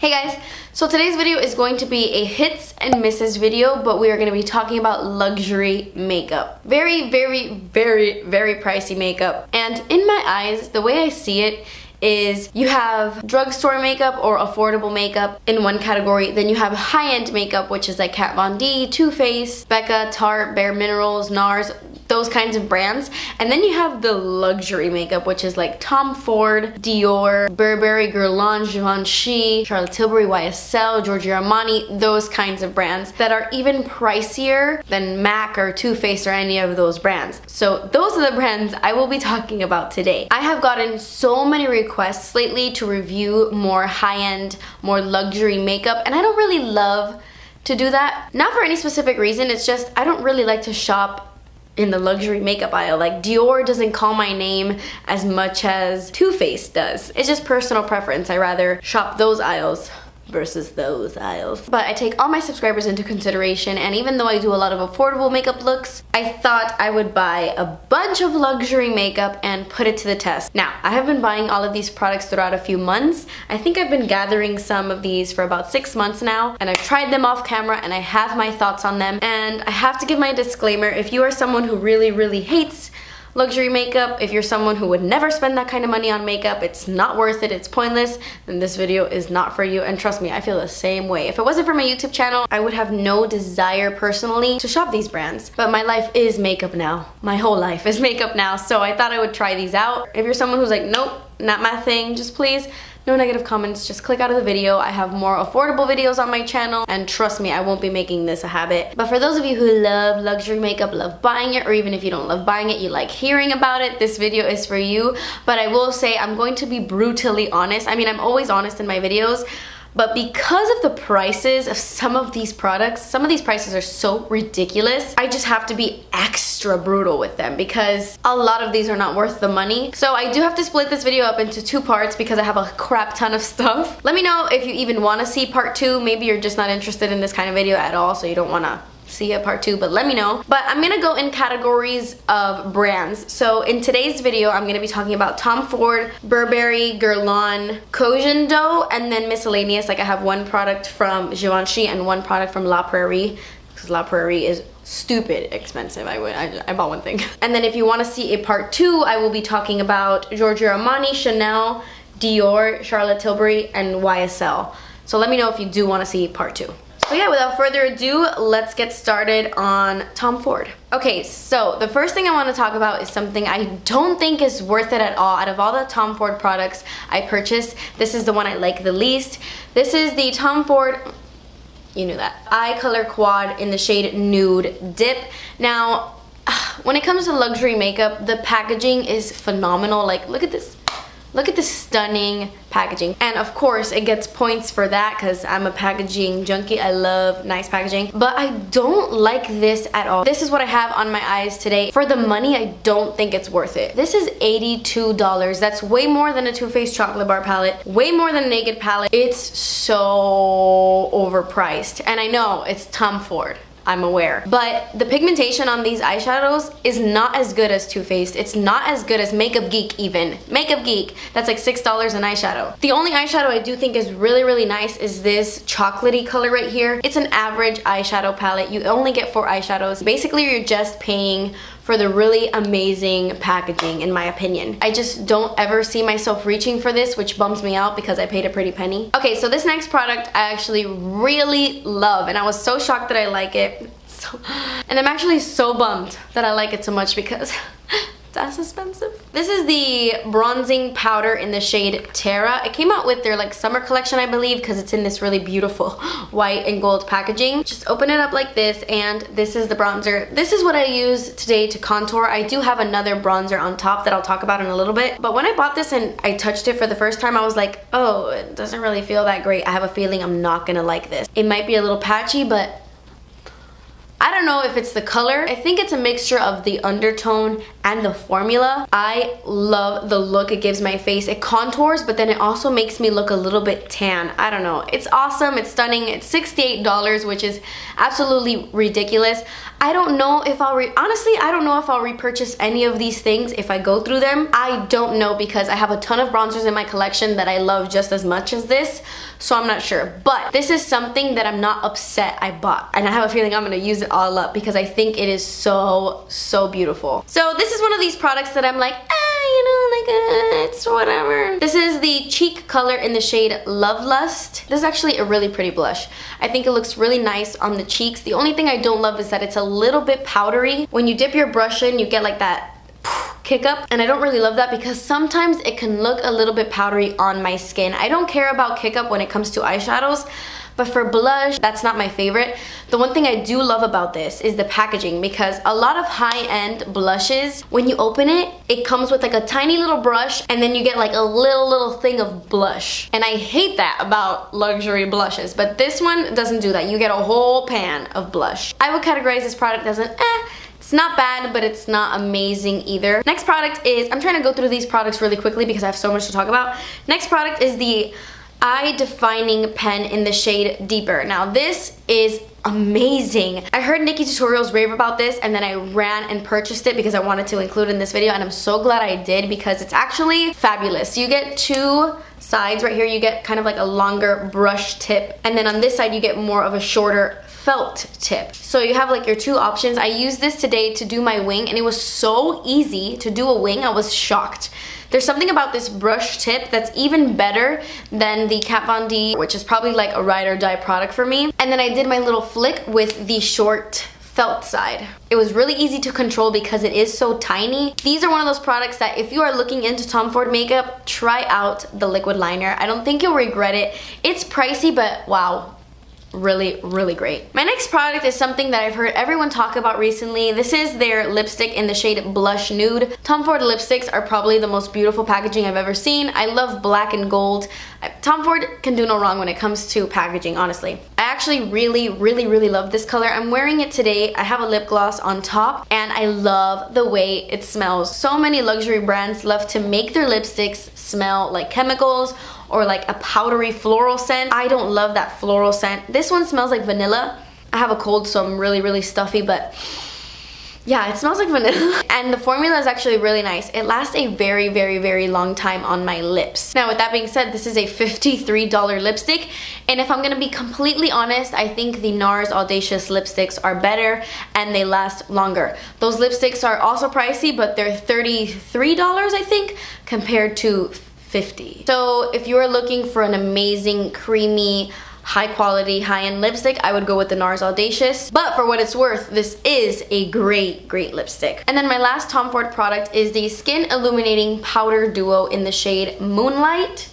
Hey guys, so today's video is going to be a hits and misses video, but we are going to be talking about luxury makeup. Very pricey makeup. And in my eyes, the way I see it is you have drugstore makeup or affordable makeup in one category, then you have high-end makeup, which is like Kat Von D, Too Faced, Becca, Tarte, Bare Minerals, NARS, those kinds of brands. And then you have the luxury makeup, which is like Tom Ford, Dior, Burberry, Guerlain, Givenchy, Charlotte Tilbury, YSL, Giorgio Armani, those kinds of brands that are even pricier than MAC or Too Faced or any of those brands. So those are the brands I will be talking about today. I have gotten so many requests lately to review more high-end, more luxury makeup, and I don't really love to do that. Not for any specific reason, it's just I don't really like to shop in the luxury makeup aisle. Like Dior doesn't call my name as much as Too Faced does. It's just personal preference. I rather shop those aisles versus those aisles. But I take all my subscribers into consideration, and even though I do a lot of affordable makeup looks, I thought I would buy a bunch of luxury makeup and put it to the test. Now, I have been buying all of these products throughout a few months. I think I've been gathering some of these for about 6 months now, and I've tried them off camera and I have my thoughts on them. And I have to give my disclaimer, if you are someone who really hates luxury makeup, if you're someone who would never spend that kind of money on makeup, it's not worth it, it's pointless, then this video is not for you. And trust me, I feel the same way. If it wasn't for my YouTube channel, I would have no desire personally to shop these brands. But my life is makeup now. My whole life is makeup now, so I thought I would try these out. If you're someone who's like, nope, not my thing, just please, no negative comments, just click out of the video. I have more affordable videos on my channel, and trust me, I won't be making this a habit. But for those of you who love luxury makeup, love buying it, or even if you don't love buying it, you like hearing about it, this video is for you. But I will say I'm going to be brutally honest. I mean, I'm always honest in my videos, but because of the prices of some of these products, some of these prices are so ridiculous, I just have to be extra brutal with them because a lot of these are not worth the money. So I do have to split this video up into 2 parts because I have a crap ton of stuff. Let me know if you even want to see part 2. Maybe you're just not interested in this kind of video at all, so you don't want to see a part 2, but let me know. But I'm gonna go in categories of brands. So in today's video, I'm gonna be talking about Tom Ford, Burberry, Guerlain, Cosion Dough, and then miscellaneous. Like I have one product from Givenchy and one product from La Prairie, because La Prairie is stupid expensive. I bought one thing. And then if you want to see a part 2, I will be talking about Giorgio Armani, Chanel, Dior, Charlotte Tilbury, and YSL. So let me know if you do want to see part 2. So yeah, without further ado, let's get started on Tom Ford. Okay, so the first thing I want to talk about is something I don't think is worth it at all. Out of all the Tom Ford products I purchased, this is the one I like the least. This is the Tom Ford, you knew that, Eye Color Quad in the shade Nude Dip. Now, when it comes to luxury makeup, the packaging is phenomenal. Like, look at this. Look at this stunning packaging. And of course, it gets points for that because I'm a packaging junkie. I love nice packaging. But I don't like this at all. This is what I have on my eyes today. For the money, I don't think it's worth it. This is $82. That's way more than a Too Faced chocolate bar palette. Way more than a Naked palette. It's so overpriced. And I know it's Tom Ford, I'm aware. But the pigmentation on these eyeshadows is not as good as Too Faced. It's not as good as Makeup Geek even. Makeup Geek, that's like $6 an eyeshadow. The only eyeshadow I do think is really nice is this chocolatey color right here. It's an average eyeshadow palette. You only get 4 eyeshadows. Basically, you're just paying for the really amazing packaging, in my opinion. I just don't ever see myself reaching for this, which bums me out because I paid a pretty penny. Okay, so this next product I actually really love, and I was so shocked that I like it. And I'm actually so bummed that I like it so much because that's expensive. This is the bronzing powder in the shade Terra. It came out with their like summer collection, I believe, because it's in this really beautiful white and gold packaging. Just open it up like this, and this is the bronzer. This is what I use today to contour. I do have another bronzer on top that I'll talk about in a little bit. But when I bought this and I touched it for the first time, I was like, oh, it doesn't really feel that great. I have a feeling I'm not gonna like this. It might be a little patchy, but I don't know if it's the color. I think it's a mixture of the undertone and the formula. I love the look it gives my face. It contours, but then it also makes me look a little bit tan. I don't know. It's awesome. It's stunning. It's $68, which is absolutely ridiculous. I don't know if honestly, I don't know if I'll repurchase any of these things if I go through them. I don't know, because I have a ton of bronzers in my collection that I love just as much as this. so I'm not sure. But this is something that I'm not upset I bought. And I have a feeling I'm gonna use it all up because I think it is so, so beautiful. So this is one of these products that I'm like, you know, like, it's whatever. This is the cheek color in the shade Love Lust. This is actually a really pretty blush. I think it looks really nice on the cheeks. The only thing I don't love is that it's a little bit powdery. When you dip your brush in, you get like that kick up, and I don't really love that because sometimes it can look a little bit powdery on my skin. I don't care about kick up when it comes to eyeshadows, but for blush, that's not my favorite. The one thing I do love about this is the packaging, because a lot of high-end blushes, when you open it, it comes with like a tiny little brush and then you get like a little thing of blush. And I hate that about luxury blushes, but this one doesn't do that. You get a whole pan of blush. I would categorize this product as an it's not bad, but it's not amazing either. Next product is, I'm trying to go through these products really quickly because I have so much to talk about. Next product is the eye defining pen in the shade Deeper. Now this is amazing. I heard Nikki Tutorials rave about this, and then I ran and purchased it because I wanted to include it in this video, and I'm so glad I did because it's actually fabulous. You get two sides. Right here you get kind of like a longer brush tip, and then on this side you get more of a shorter felt tip. So you have like your two options. I used this today to do my wing, and it was so easy to do a wing. I was shocked. There's something about this brush tip that's even better than the Kat Von D, which is probably like a ride or die product for me. And then I did my little flick with the short felt side. It was really easy to control because it is so tiny. These are one of those products that if you are looking into Tom Ford makeup, try out the liquid liner. I don't think you'll regret it. It's pricey, but wow. Really great. My next product is something that I've heard everyone talk about recently. This is their lipstick in the shade Blush Nude. Tom Ford lipsticks are probably the most beautiful packaging I've ever seen. I love black and gold. Tom Ford can do no wrong when it comes to packaging, honestly. I actually really love this color. I'm wearing it today. I have a lip gloss on top, and I love the way it smells. So many luxury brands love to make their lipsticks smell like chemicals or like a powdery floral scent. I don't love that floral scent. This one smells like vanilla. I have a cold, so I'm really stuffy, but yeah, it smells like vanilla. And the formula is actually really nice. It lasts a very long time on my lips. Now, with that being said, this is a $53 lipstick, and if I'm gonna be completely honest, I think the NARS Audacious lipsticks are better and they last longer. Those lipsticks are also pricey, but they're $33, I think, compared to $50. So if you are looking for an amazing, creamy, high quality, high-end lipstick, I would go with the NARS Audacious. But for what it's worth, this is a great lipstick. And then my last Tom Ford product is the Skin Illuminating Powder Duo in the shade Moodlight,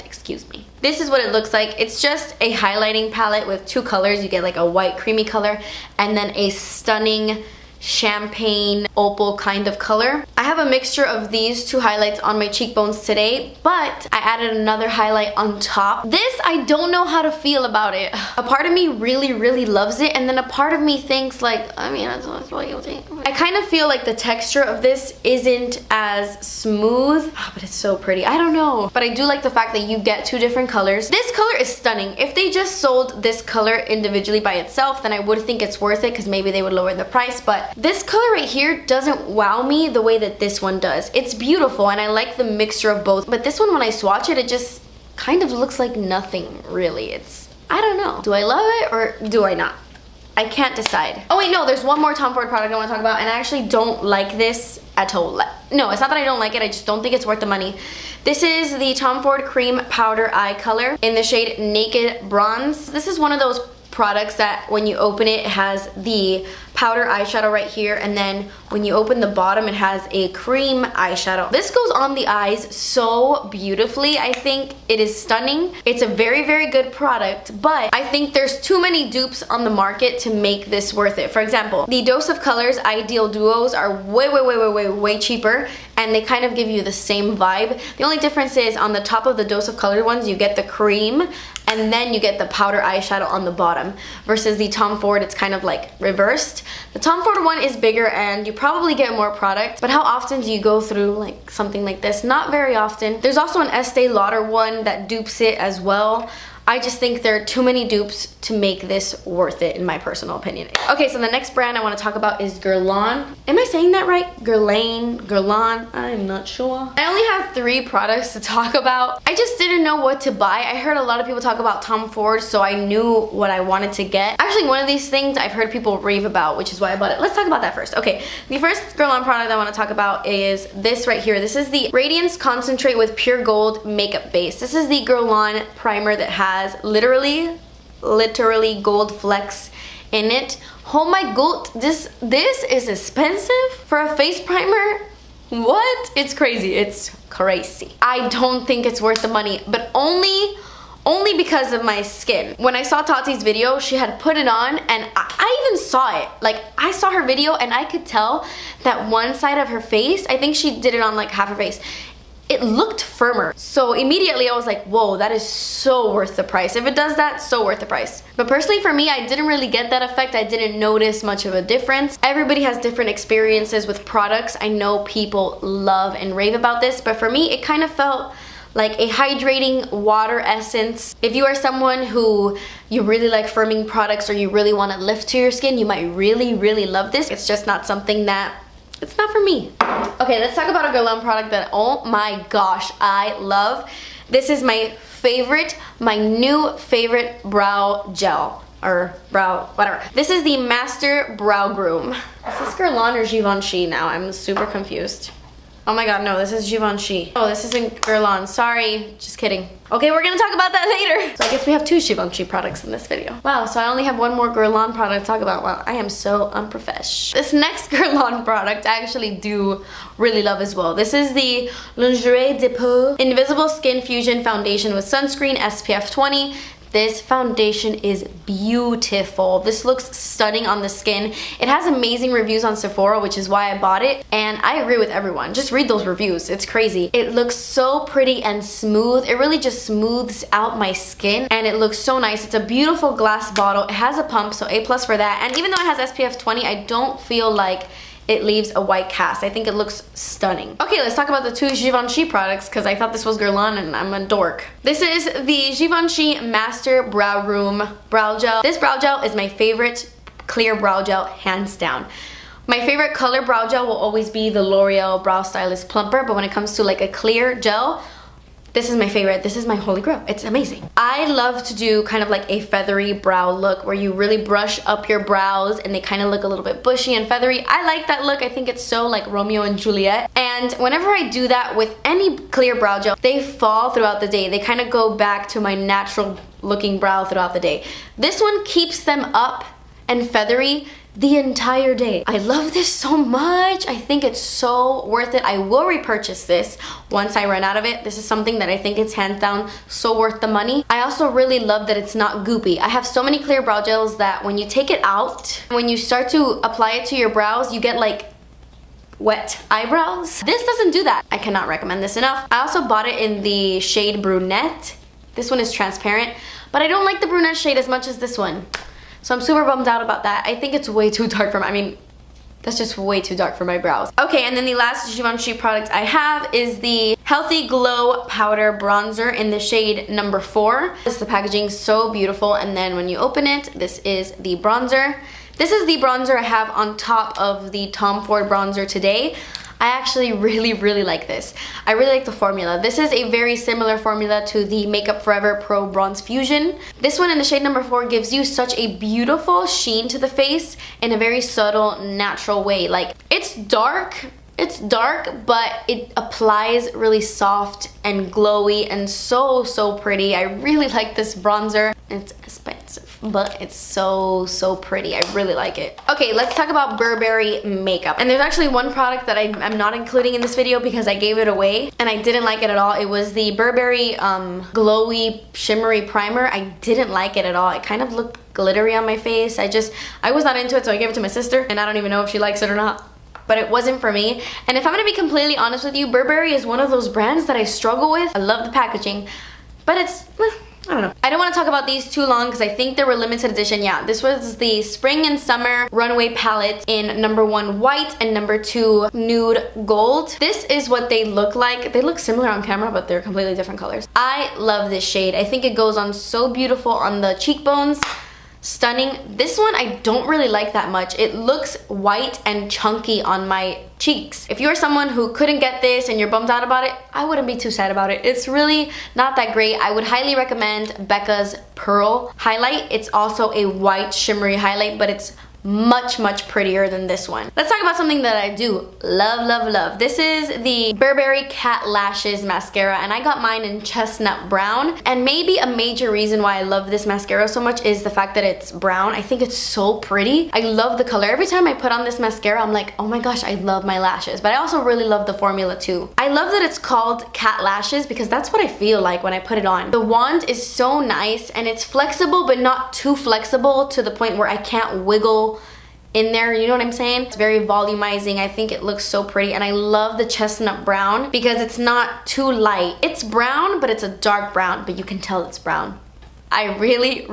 excuse me. This is what it looks like. It's just a highlighting palette with two colors. You get like a white creamy color and then a stunning champagne opal kind of color. I have a mixture of these two highlights on my cheekbones today, but I added another highlight on top. This, I don't know how to feel about it. A part of me really loves it, and then a part of me thinks like, I mean, that's what you'll take. I kind of feel like the texture of this isn't as smooth, but it's so pretty. I don't know, but I do like the fact that you get two different colors. This color is stunning. If they just sold this color individually by itself, then I would think it's worth it because maybe they would lower the price, but this color right here doesn't wow me the way that this one does. It's beautiful and I like the mixture of both, but this one, when I swatch it, it just kind of looks like nothing really. I don't know. Do I love it or do I not? I can't decide. Oh wait, no, there's one more Tom Ford product I want to talk about, and I actually don't like this at all. No, it's not that I don't like it, I just don't think it's worth the money. This is the Tom Ford Cream Powder Eye Color in the shade Naked Bronze. This is one of those products that when you open it, it has the powder eyeshadow right here, and then when you open the bottom, it has a cream eyeshadow. This goes on the eyes so beautifully. I think it is stunning. It's a very good product, but I think there's too many dupes on the market to make this worth it. For example, the Dose of Colors Ideal Duos are way cheaper, and they kind of give you the same vibe. The only difference is on the top of the Dose of Color ones, you get the cream, and then you get the powder eyeshadow on the bottom, versus the Tom Ford, it's kind of like reversed. The Tom Ford one is bigger and you probably get more product, but how often do you go through like something like this? Not very often. There's also an Estee Lauder one that dupes it as well. I just think there are too many dupes to make this worth it, in my personal opinion. Okay, so the next brand I want to talk about is Guerlain. Am I saying that right? Guerlain, I'm not sure. I only have 3 products to talk about. I just didn't know what to buy. I heard a lot of people talk about Tom Ford, so I knew what I wanted to get. Actually, one of these things I've heard people rave about, which is why I bought it. Let's talk about that first. Okay, the first Guerlain product I want to talk about is this right here. This is the Radiance Concentrate with Pure Gold Makeup Base. This is the Guerlain primer that has literally gold flecks in it. Oh my god, this is expensive for a face primer. What? It's crazy. It's crazy. I don't think it's worth the money, but only because of my skin. When I saw Tati's video, she had put it on and I even saw it. Like, I saw her video and I could tell that one side of her face, I think she did it on like half her face, it looked firmer. So immediately I was like, whoa, that is so worth the price. If it does that, so worth the price. But personally for me, I didn't really get that effect. I didn't notice much of a difference. Everybody has different experiences with products. I know people love and rave about this, but for me, it kind of felt like a hydrating water essence. If you are someone who you really like firming products or you really want to lift to your skin, you might really love this. It's just not something that, it's not for me. Okay, let's talk about a Guerlain product that, oh my gosh, I love. This is my favorite, my new favorite brow gel. Or brow, whatever. This is the Master Brow Groom. Is this Guerlain or Givenchy now? I'm super confused. Oh my god, no, this is Givenchy. Oh, this isn't Guerlain, sorry, just kidding. Okay, we're gonna talk about that later. So I guess we have 2 Givenchy products in this video. Wow, so I only have 1 more Guerlain product to talk about. Wow, I am so unprofesh. This next Guerlain product I actually do really love as well. This is the Lingerie Depot Invisible Skin Fusion Foundation with Sunscreen SPF 20. This foundation is beautiful. This looks stunning on the skin. It has amazing reviews on Sephora, which is why I bought it. And I agree with everyone. Just read those reviews. It's crazy. It looks so pretty and smooth. It really just smooths out my skin. And it looks so nice. It's a beautiful glass bottle. It has a pump, so A+ for that. And even though it has SPF 20, I don't feel like it leaves a white cast. I think it looks stunning. Okay, let's talk about the 2 Givenchy products because I thought this was Guerlain and I'm a dork. This is the Givenchy Master Brow Room Brow Gel. This brow gel is my favorite clear brow gel, hands down. My favorite color brow gel will always be the L'Oreal Brow Stylist Plumper, but when it comes to like a clear gel, this is my favorite. This is my holy grail. It's amazing. I love to do kind of like a feathery brow look where you really brush up your brows and they kind of look a little bit bushy and feathery. I like that look. I think it's so like Romeo and Juliet. And whenever I do that with any clear brow gel, they fall throughout the day. They kind of go back to my natural looking brow throughout the day. This one keeps them up and feathery the entire day. I love this so much. I think it's so worth it. I will repurchase this once I run out of it. This is something that I think it's hands down so worth the money. I also really love that it's not goopy. I have so many clear brow gels that when you take it out, when you start to apply it to your brows, you get like wet eyebrows. This doesn't do that. I cannot recommend this enough. I also bought it in the shade Brunette. This one is transparent, but I don't like the brunette shade as much as this one. So I'm super bummed out about that. I think it's way too dark for my, I mean, that's just way too dark for my brows. Okay, and then the last Givenchy product I have is the Healthy Glow Powder Bronzer in the shade number 4. The packaging is so beautiful, and then when you open it, this is the bronzer. This is the bronzer I have on top of the Tom Ford bronzer today. I actually really like this. I really like the formula. This is a very similar formula to the Makeup Forever Pro Bronze Fusion. This one in the shade number 4 gives you such a beautiful sheen to the face in a very subtle, natural way. Like, it's dark, but it applies really soft and glowy and so pretty. I really like this bronzer. It's expensive, but it's so pretty. I really like it. Okay, let's talk about Burberry makeup. And there's actually one product that I'm not including in this video because I gave it away and I didn't like it at all. It was the Burberry glowy shimmery primer. I didn't like it at all. It kind of looked glittery on my face. I was not into it, so I gave it to my sister and I don't even know if she likes it or not. But it wasn't for me. And if I'm gonna be completely honest with you, Burberry is one of those brands that I struggle with. I love the packaging, but it's, I don't know. I don't want to talk about about these too long because I think they were limited edition. Yeah, this was the Spring and Summer Runway Palette in number 1 white and number 2 nude gold. This is what they look like. They look similar on camera, but they're completely different colors. I love this shade. I think it goes on so beautiful on the cheekbones. Stunning. This one I don't really like that much. It looks white and chunky on my cheeks. If you're someone who couldn't get this and you're bummed out about it, I wouldn't be too sad about it. It's really not that great. I would highly recommend Becca's Pearl highlight. It's also a white shimmery highlight, but it's much prettier than this one. Let's talk about something that I do love. This is the Burberry Cat Lashes mascara, and I got mine in chestnut brown. And maybe a major reason why I love this mascara so much is the fact that it's brown. I think it's so pretty. I love the color. Every time I put on this mascara, I'm like, oh my gosh, I love my lashes. But I also really love the formula too. I love that it's called Cat Lashes because that's what I feel like when I put it on. The wand is so nice and it's flexible, but not too flexible to the point where I can't wiggle in there, you know what I'm saying? It's very volumizing. I think it looks so pretty, and I love the chestnut brown because it's not too light. It's brown, but it's a dark brown, but you can tell it's brown. I really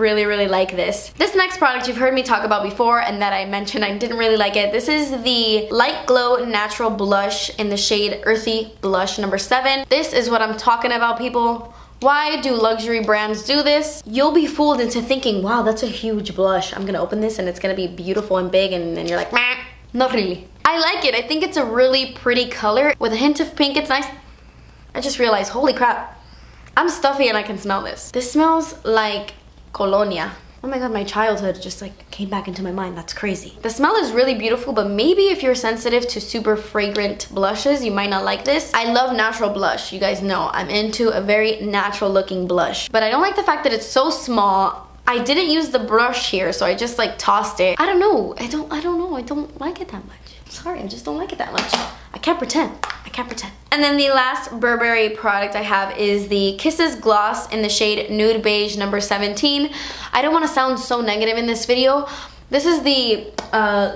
like this. This next product you've heard me talk about before and that I mentioned I didn't really like it. This is the Light Glow Natural Blush in the shade Earthy Blush number 7. This is what I'm talking about, people. Why do luxury brands do this? You'll be fooled into thinking, wow, that's a huge blush. I'm gonna open this and it's gonna be beautiful and big, and then you're like, meh, not really. I like it. I think it's a really pretty color with a hint of pink. It's nice. I just realized, holy crap, I'm stuffy and I can smell this. This smells like colonia. Oh my god, my childhood just like came back into my mind. That's crazy. The smell is really beautiful, but maybe if you're sensitive to super fragrant blushes, you might not like this. I love natural blush. You guys know I'm into a very natural looking blush, but I don't like the fact that it's so small. I didn't use the brush here, so I just like tossed it. I don't know. I don't know. I don't like it that much. Sorry, I just don't like it that much. I can't pretend. And then the last Burberry product I have is the Kisses Gloss in the shade Nude Beige number 17. I don't want to sound so negative in this video. This is the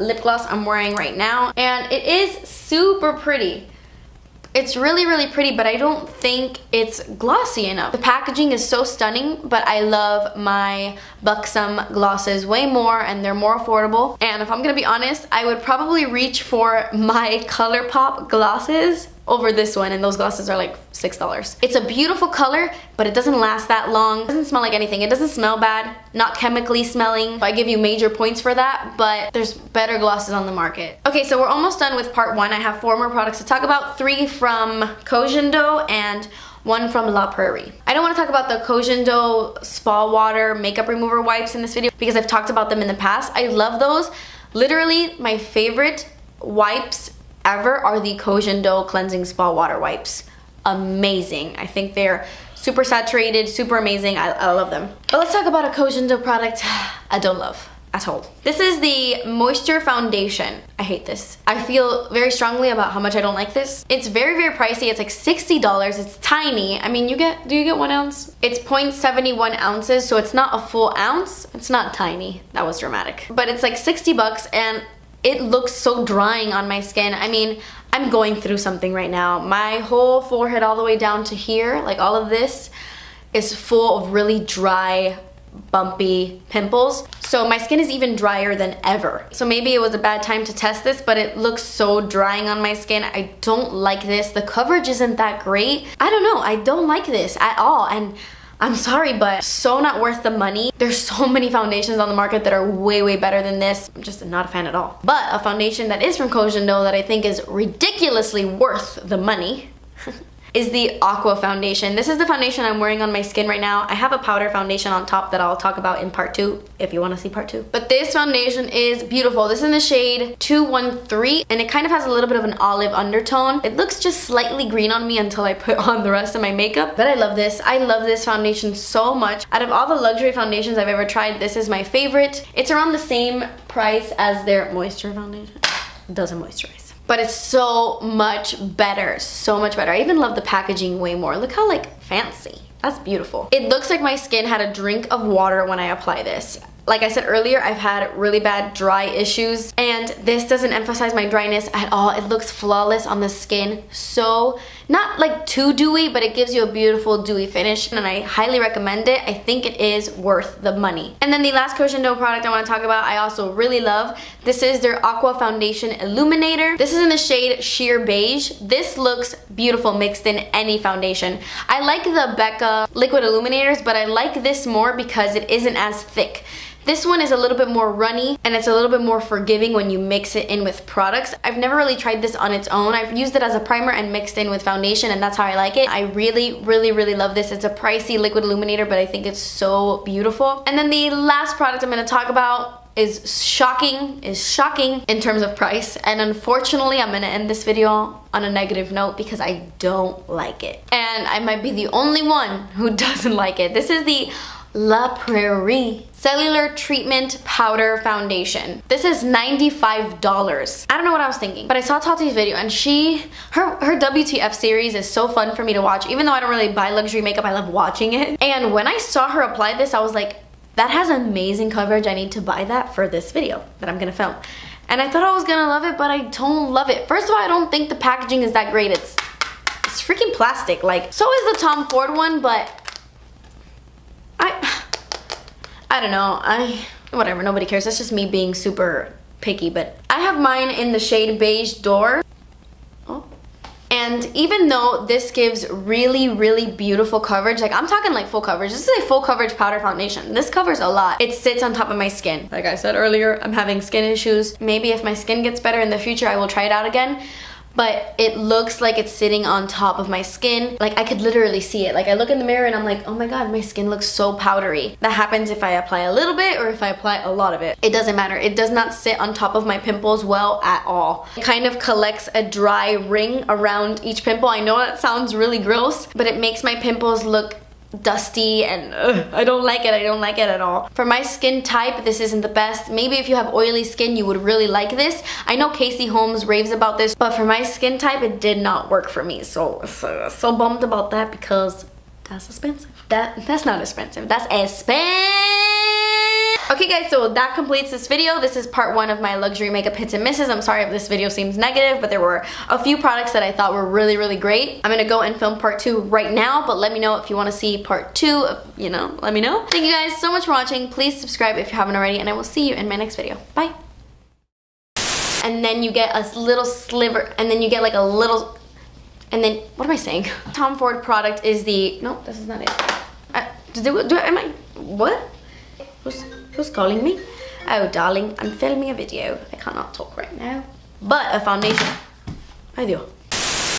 lip gloss I'm wearing right now, and it is super pretty. It's really pretty, but I don't think it's glossy enough. The packaging is so stunning, but I love my Buxom glosses way more, and they're more affordable. And if I'm gonna be honest, I would probably reach for my ColourPop glosses over this one, and those glosses are like $6. It's a beautiful color, but it doesn't last that long. It doesn't smell like anything. It doesn't smell bad, not chemically smelling. So I give you major points for that, but there's better glosses on the market. Okay, so we're almost done with part 1. I have 4 more products to talk about, 3 from Kojendo and 1 from La Prairie. I don't want to talk about the Kojendo Spa Water Makeup Remover Wipes in this video because I've talked about them in the past. I love those. Literally, my favorite wipes ever are the Kojendo Cleansing Spa Water Wipes. Amazing. I think they're super saturated, super amazing. I love them. But let's talk about a Kojendo product I don't love at all. This is the Moisture Foundation. I hate this. I feel very strongly about how much I don't like this. It's very pricey. It's like $60. It's tiny. I mean, do you get 1 ounce? It's 0.71 ounces, so it's not a full ounce. It's not tiny. That was dramatic. But it's like 60 bucks, and it looks so drying on my skin. I mean, I'm going through something right now. My whole forehead all the way down to here, like all of this, is full of really dry, bumpy pimples. So my skin is even drier than ever. So maybe it was a bad time to test this, but it looks so drying on my skin. I don't like this. The coverage isn't that great. I don't know. I don't like this at all. And I'm sorry, but so not worth the money. There's so many foundations on the market that are way better than this. I'm just not a fan at all. But a foundation that is from Kojendo that I think is ridiculously worth the money is the Aqua Foundation. This is the foundation I'm wearing on my skin right now. I have a powder foundation on top that I'll talk about in part 2 if you want to see part 2. But this foundation is beautiful. This is in the shade 213, and it kind of has a little bit of an olive undertone. It looks just slightly green on me until I put on the rest of my makeup, but I love this. I love this foundation so much. Out of all the luxury foundations I've ever tried, this is my favorite. It's around the same price as their moisture foundation. It doesn't moisturize, but it's so much better, so much better. I even love the packaging way more. Look how like fancy. That's beautiful. It looks like my skin had a drink of water when I apply this. Like I said earlier, I've had really bad dry issues, and this doesn't emphasize my dryness at all. It looks flawless on the skin. So not like too dewy, but it gives you a beautiful dewy finish, and I highly recommend it. I think it is worth the money. And then the last cushion dough product I want to talk about, I also really love. This is their Aqua Foundation Illuminator. This is in the shade Sheer Beige. This looks beautiful mixed in any foundation. I like the Becca liquid illuminators, but I like this more because it isn't as thick. This one is a little bit more runny, and it's a little bit more forgiving when you mix it in with products. I've never really tried this on its own. I've used it as a primer and mixed in with foundation, and that's how I like it. I really, really, really love this. It's a pricey liquid illuminator, but I think it's so beautiful. And then the last product I'm gonna talk about is shocking in terms of price. And unfortunately, I'm gonna end this video on a negative note because I don't like it. And I might be the only one who doesn't like it. This is the La Prairie Cellular Treatment Powder Foundation. This is $95. I don't know what I was thinking, but I saw Tati's video, and her WTF series is so fun for me to watch. Even though I don't really buy luxury makeup, I love watching it. And when I saw her apply this, I was like, that has amazing coverage. I need to buy that for this video that I'm gonna film. And I thought I was gonna love it, but I don't love it. First of all, I don't think the packaging is that great. It's freaking plastic. Like, so is the Tom Ford one, but I don't know, whatever, nobody cares. That's just me being super picky. But I have mine in the shade Beige Door. Oh. And even though this gives really, really beautiful coverage, like I'm talking like full coverage. This is a full coverage powder foundation. This covers a lot. It sits on top of my skin. Like I said earlier, I'm having skin issues. Maybe if my skin gets better in the future, I will try it out again. But it looks like it's sitting on top of my skin. Like I could literally see it. Like I look in the mirror and I'm like, oh my god, my skin looks so powdery. That happens if I apply a little bit or if I apply a lot of it. It doesn't matter. It does not sit on top of my pimples well at all. It kind of collects a dry ring around each pimple. I know that sounds really gross, but it makes my pimples look dusty, and I don't like it. I don't like it at all. For my skin type, this isn't the best. Maybe if you have oily skin, you would really like this. I know Casey Holmes raves about this, but for my skin type, it did not work for me. So bummed about that because that's expensive. That's not expensive. That's expensive. Okay guys, so that completes this video. This is part 1 of my luxury makeup hits and misses. I'm sorry if this video seems negative, but there were a few products that I thought were really, really great. I'm gonna go and film part 2 right now, but let me know if you wanna see part 2, you know, let me know. Thank you guys so much for watching. Please subscribe if you haven't already, and I will see you in my next video. Bye. And then you get a little sliver, and then you get like a little, and then, what am I saying? Tom Ford product is the, no, this is not it. What? Who's calling me? Oh, darling, I'm filming a video. I cannot talk right now. But a foundation. Adios.